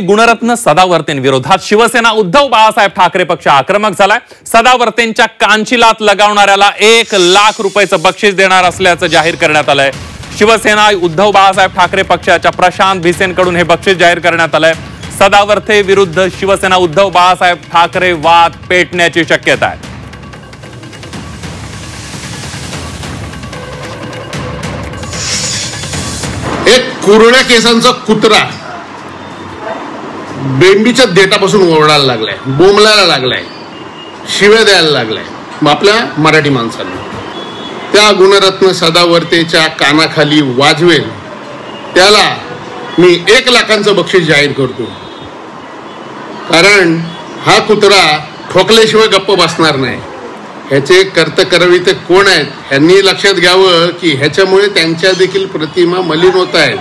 गुणरत्न सदावर्तेंविरोधात शिवसेना उद्धव बाळासाहेब ठाकरे पक्ष आक्रमक झालाय। सदावर्तेंच्या कांचिलात लगावणाऱ्याला 1 लाख रुपयाचं बक्षीस देणार असल्याचं जाहीर करण्यात आलंय। शिवसेना उद्धव बाळासाहेब ठाकरे पक्षाच्या प्रशांत भिसेंकडून हे बक्षीस जाहीर करण्यात आलंय। सदावर्ते विरुद्ध शिवसेना उद्धव बाळासाहेब ठाकरे वाद पेटण्याची शक्यता आहे। एक कुरड्या केसांचा कुत्रा बेंबीच्या देठापासून ओरडायला लागलाय, बोंबलायला लागलाय, शिव्या द्यायला लागलाय आपल्या मराठी माणसांना। त्या गुणरत्न सदावर्तेच्या कानाखाली वाजवेल त्याला मी 1 लाखांचं बक्षीस जाहीर करतो, कारण हा कुत्रा ठोकल्याशिवाय गप्प बसणार नाही। ह्याचे कर्तकर्विते कोण आहेत ह्यांनी लक्षात घ्यावं की ह्याच्यामुळे त्यांच्या देखील प्रतिमा मलिन होत आहेत।